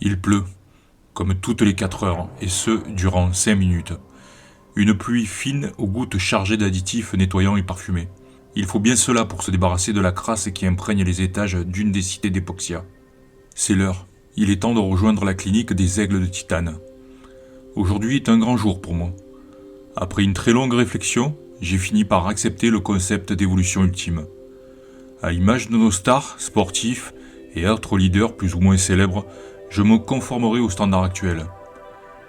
Il pleut, comme toutes les 4 heures, et ce, durant 5 minutes. Une pluie fine aux gouttes chargées d'additifs nettoyants et parfumés. Il faut bien cela pour se débarrasser de la crasse qui imprègne les étages d'une des cités d'Epoxia. C'est l'heure. Il est temps de rejoindre la clinique des Aigles de Titane. Aujourd'hui est un grand jour pour moi. Après une très longue réflexion, j'ai fini par accepter le concept d'évolution ultime. À l'image de nos stars, sportifs et autres leaders plus ou moins célèbres, je me conformerai aux standards actuels.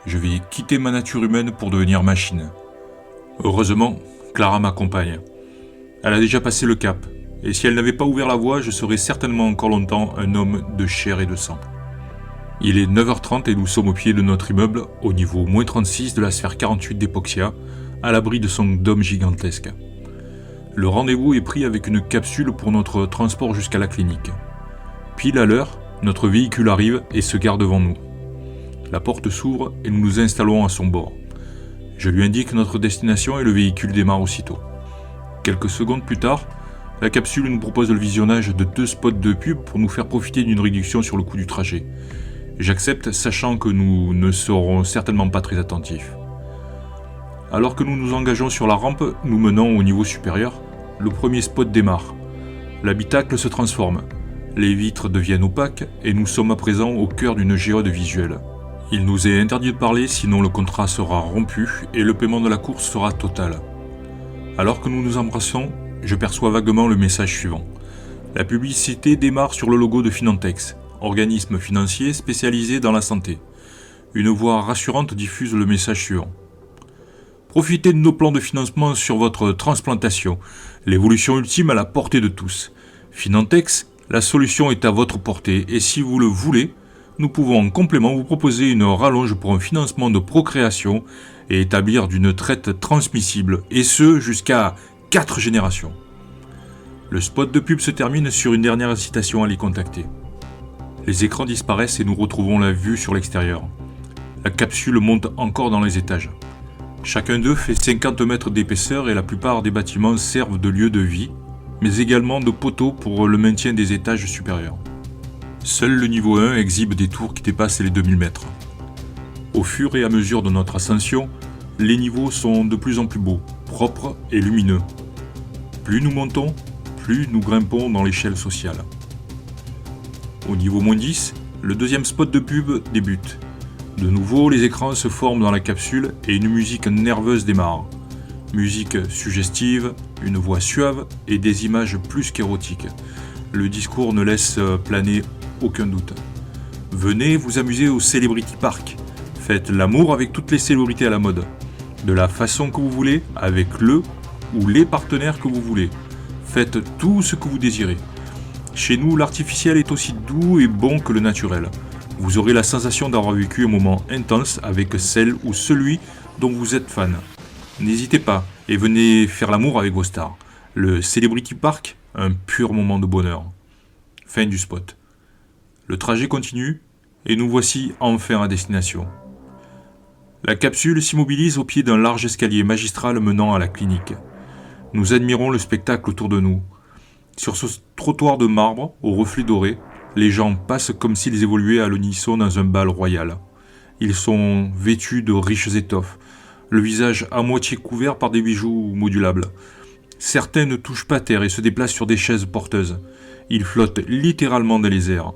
Je vais quitter ma nature humaine pour devenir machine. Heureusement, Clara m'accompagne. Elle a déjà passé le cap, et si elle n'avait pas ouvert la voie, je serais certainement encore longtemps un homme de chair et de sang. Il est 9h30 et nous sommes au pied de notre immeuble, au niveau -36 de la sphère 48 d'Epoxia, à l'abri de son dôme gigantesque. Le rendez-vous est pris avec une capsule pour notre transport jusqu'à la clinique. Pile à l'heure, notre véhicule arrive et se gare devant nous. La porte s'ouvre et nous nous installons à son bord. Je lui indique notre destination et le véhicule démarre aussitôt. Quelques secondes plus tard, la capsule nous propose le visionnage de 2 spots de pub pour nous faire profiter d'une réduction sur le coût du trajet. J'accepte, sachant que nous ne serons certainement pas très attentifs. Alors que nous nous engageons sur la rampe, nous menant au niveau supérieur, le premier spot démarre. L'habitacle se transforme. Les vitres deviennent opaques et nous sommes à présent au cœur d'une géode visuelle. Il nous est interdit de parler, sinon le contrat sera rompu et le paiement de la course sera total. Alors que nous nous embrassons, je perçois vaguement le message suivant. La publicité démarre sur le logo de Finantex, organisme financier spécialisé dans la santé. Une voix rassurante diffuse le message suivant. Profitez de nos plans de financement sur votre transplantation, l'évolution ultime à la portée de tous. Finantex, la solution est à votre portée et si vous le voulez, nous pouvons en complément vous proposer une rallonge pour un financement de procréation et établir d'une traite transmissible, et ce jusqu'à 4 générations. Le spot de pub se termine sur une dernière incitation à les contacter. Les écrans disparaissent et nous retrouvons la vue sur l'extérieur. La capsule monte encore dans les étages. Chacun d'eux fait 50 mètres d'épaisseur et la plupart des bâtiments servent de lieu de vie, mais également de poteaux pour le maintien des étages supérieurs. Seul le niveau 1 exhibe des tours qui dépassent les 2000 mètres. Au fur et à mesure de notre ascension, les niveaux sont de plus en plus beaux, propres et lumineux. Plus nous montons, plus nous grimpons dans l'échelle sociale. Au niveau -10, le deuxième spot de pub débute. De nouveau, les écrans se forment dans la capsule et une musique nerveuse démarre. Musique suggestive, une voix suave et des images plus qu'érotiques. Le discours ne laisse planer aucun doute. Venez vous amuser au Celebrity Park. Faites l'amour avec toutes les célébrités à la mode. De la façon que vous voulez, avec le ou les partenaires que vous voulez. Faites tout ce que vous désirez. Chez nous, l'artificiel est aussi doux et bon que le naturel. Vous aurez la sensation d'avoir vécu un moment intense avec celle ou celui dont vous êtes fan. N'hésitez pas et venez faire l'amour avec vos stars. Le Celebrity Park, un pur moment de bonheur. Fin du spot. Le trajet continue et nous voici enfin à destination. La capsule s'immobilise au pied d'un large escalier magistral menant à la clinique. Nous admirons le spectacle autour de nous. Sur ce trottoir de marbre, aux reflets dorés, les gens passent comme s'ils évoluaient à l'unisson dans un bal royal. Ils sont vêtus de riches étoffes, le visage à moitié couvert par des bijoux modulables. Certains ne touchent pas terre et se déplacent sur des chaises porteuses. Ils flottent littéralement dans les airs.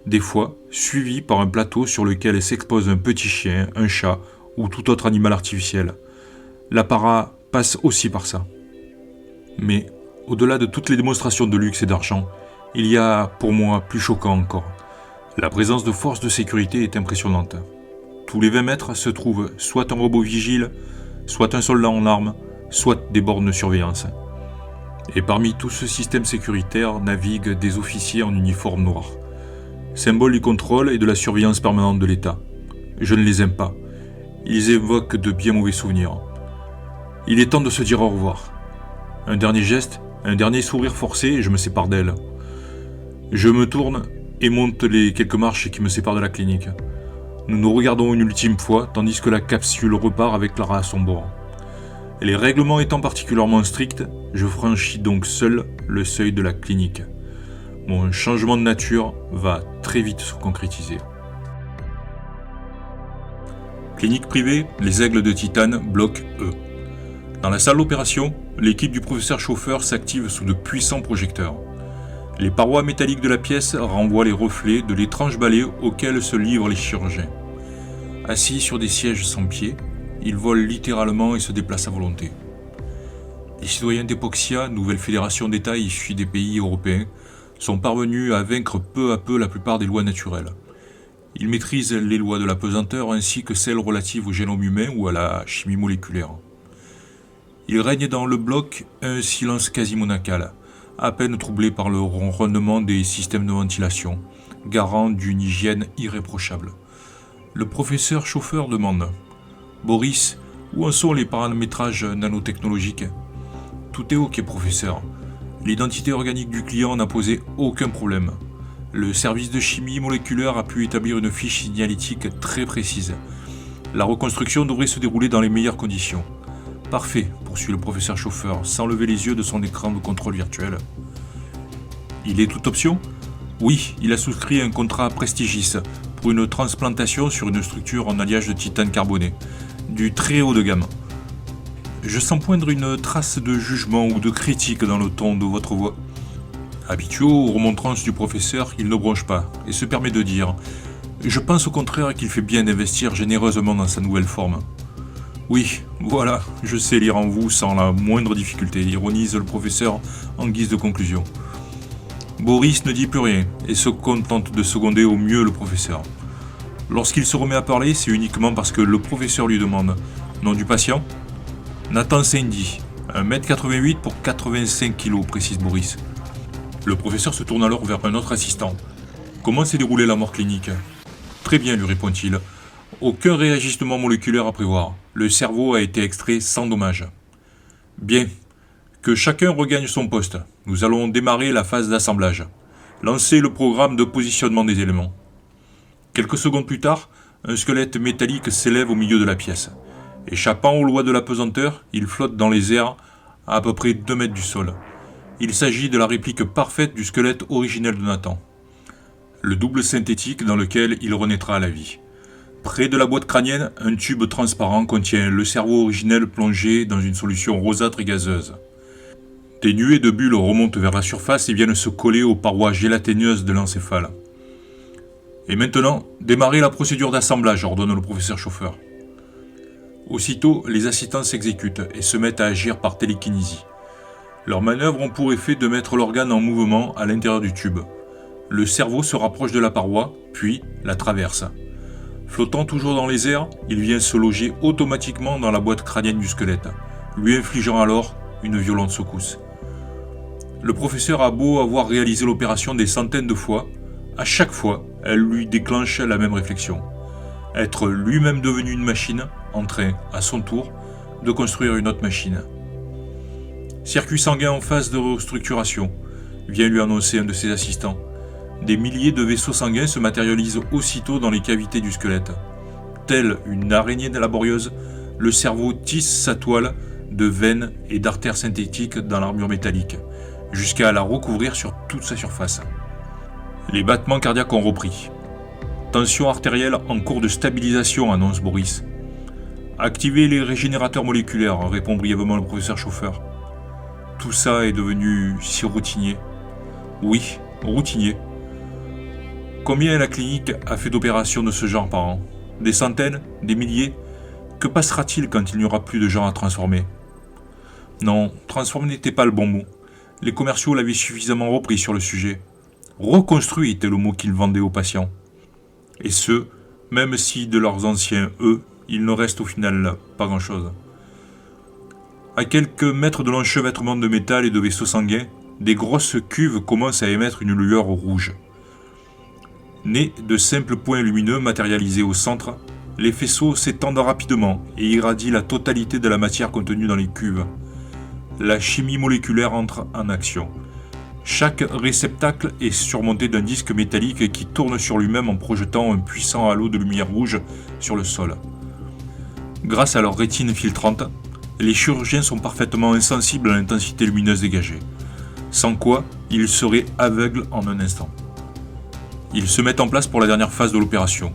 Des fois, suivis par un plateau sur lequel s'expose un petit chien, un chat ou tout autre animal artificiel. L'apparat passe aussi par ça. Mais, au-delà de toutes les démonstrations de luxe et d'argent, il y a, pour moi, plus choquant encore. La présence de forces de sécurité est impressionnante. Tous les 20 mètres se trouve soit un robot vigile, soit un soldat en armes, soit des bornes de surveillance. Et parmi tout ce système sécuritaire naviguent des officiers en uniforme noir. Symbole du contrôle et de la surveillance permanente de l'État. Je ne les aime pas. Ils évoquent de bien mauvais souvenirs. Il est temps de se dire au revoir. Un dernier geste, un dernier sourire forcé et je me sépare d'elle. Je me tourne et monte les quelques marches qui me séparent de la clinique. Nous nous regardons une ultime fois tandis que la capsule repart avec Clara à son bord. Et les règlements étant particulièrement stricts, je franchis donc seul le seuil de la clinique. Mon changement de nature va très vite se concrétiser. Clinique privée, les aigles de titane, bloc E. Dans la salle d'opération, l'équipe du professeur chauffeur s'active sous de puissants projecteurs. Les parois métalliques de la pièce renvoient les reflets de l'étrange balai auquel se livrent les chirurgiens. Assis sur des sièges sans pieds, ils volent littéralement et se déplacent à volonté. Les citoyens d'Epoxia, nouvelle fédération d'États issue des pays européens, sont parvenus à vaincre peu à peu la plupart des lois naturelles. Ils maîtrisent les lois de la pesanteur ainsi que celles relatives au génome humain ou à la chimie moléculaire. Il règne dans le bloc un silence quasi monacal, à peine troublé par le ronronnement des systèmes de ventilation, garant d'une hygiène irréprochable. Le professeur chauffeur demande « Boris, où en sont les paramétrages nanotechnologiques ?» « Tout est ok, professeur. L'identité organique du client n'a posé aucun problème. Le service de chimie moléculaire a pu établir une fiche signalétique très précise. La reconstruction devrait se dérouler dans les meilleures conditions. » « Parfait, poursuit le professeur chauffeur, sans lever les yeux de son écran de contrôle virtuel. Il est toute option ? Oui, il a souscrit un contrat Prestigis pour une transplantation sur une structure en alliage de titane carboné, du très haut de gamme. Je sens poindre une trace de jugement ou de critique dans le ton de votre voix. Habitué aux remontrances du professeur, il ne bronche pas et se permet de dire « Je pense au contraire qu'il fait bien d'investir généreusement dans sa nouvelle forme. » Oui, voilà, je sais lire en vous sans la moindre difficulté, ironise le professeur en guise de conclusion. Boris ne dit plus rien et se contente de seconder au mieux le professeur. Lorsqu'il se remet à parler, c'est uniquement parce que le professeur lui demande « Nom du patient ?» Nathan Sandy, 1m88 pour 85 kg, précise Boris. Le professeur se tourne alors vers un autre assistant. Comment s'est déroulée la mort clinique ? Très bien, lui répond-il. Aucun réajustement moléculaire à prévoir. Le cerveau a été extrait sans dommage. Bien. Que chacun regagne son poste. Nous allons démarrer la phase d'assemblage. Lancez le programme de positionnement des éléments. Quelques secondes plus tard, un squelette métallique s'élève au milieu de la pièce. Échappant aux lois de la pesanteur, il flotte dans les airs à peu près 2 mètres du sol. Il s'agit de la réplique parfaite du squelette originel de Nathan. Le double synthétique dans lequel il renaîtra à la vie. Près de la boîte crânienne, un tube transparent contient le cerveau originel plongé dans une solution rosâtre et gazeuse. Des nuées de bulles remontent vers la surface et viennent se coller aux parois gélatineuses de l'encéphale. Et maintenant, démarrez la procédure d'assemblage, ordonne le professeur chauffeur. Aussitôt, les assistants s'exécutent et se mettent à agir par télékinésie. Leurs manœuvres ont pour effet de mettre l'organe en mouvement à l'intérieur du tube. Le cerveau se rapproche de la paroi, puis la traverse. Flottant toujours dans les airs, il vient se loger automatiquement dans la boîte crânienne du squelette, lui infligeant alors une violente secousse. Le professeur a beau avoir réalisé l'opération des centaines de fois, à chaque fois, elle lui déclenche la même réflexion. Être lui-même devenu une machine, en train, à son tour, de construire une autre machine. Circuit sanguin en phase de restructuration, vient lui annoncer un de ses assistants. Des milliers de vaisseaux sanguins se matérialisent aussitôt dans les cavités du squelette. Telle une araignée laborieuse, le cerveau tisse sa toile de veines et d'artères synthétiques dans l'armure métallique, jusqu'à la recouvrir sur toute sa surface. Les battements cardiaques ont repris. Tension artérielle en cours de stabilisation, annonce Boris. Activez les régénérateurs moléculaires, répond brièvement le professeur chauffeur. Tout ça est devenu si routinier. Oui, routinier. Combien la clinique a fait d'opérations de ce genre par an ? Des centaines ? Des milliers ? Que passera-t-il quand il n'y aura plus de gens à transformer ? Non, transformer n'était pas le bon mot. Les commerciaux l'avaient suffisamment repris sur le sujet. Reconstruit était le mot qu'ils vendaient aux patients. Et ce, même si de leurs anciens eux, il ne reste au final pas grand-chose. À quelques mètres de l'enchevêtrement de métal et de vaisseaux sanguins, des grosses cuves commencent à émettre une lueur rouge. Nés de simples points lumineux matérialisés au centre, les faisceaux s'étendent rapidement et irradient la totalité de la matière contenue dans les cuves. La chimie moléculaire entre en action. Chaque réceptacle est surmonté d'un disque métallique qui tourne sur lui-même en projetant un puissant halo de lumière rouge sur le sol. Grâce à leur rétine filtrante, les chirurgiens sont parfaitement insensibles à l'intensité lumineuse dégagée. sans quoi il serait aveugle en un instant. Ils se mettent en place pour la dernière phase de l'opération.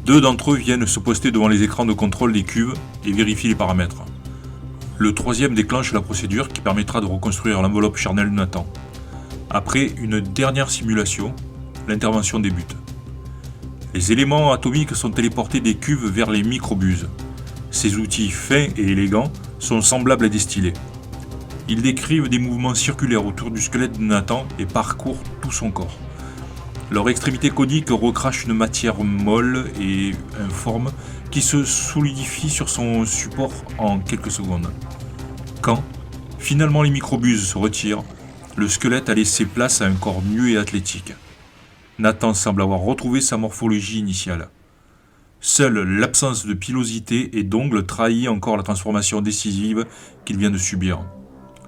2 d'entre eux viennent se poster devant les écrans de contrôle des cuves et vérifient les paramètres. Le 3e déclenche la procédure qui permettra de reconstruire l'enveloppe charnelle de Nathan. Après une dernière simulation, l'intervention débute. Les éléments atomiques sont téléportés des cuves vers les microbuses. Ces outils fins et élégants sont semblables à des stylets. Ils décrivent des mouvements circulaires autour du squelette de Nathan et parcourent tout son corps. Leur extrémité conique recrache une matière molle et informe qui se solidifie sur son support en quelques secondes. Quand, finalement les microbuses se retirent, le squelette a laissé place à un corps nu et athlétique. Nathan semble avoir retrouvé sa morphologie initiale. Seule l'absence de pilosité et d'ongles trahit encore la transformation décisive qu'il vient de subir.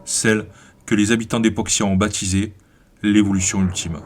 Celle que les habitants d'Epoxia ont baptisée l'évolution ultime.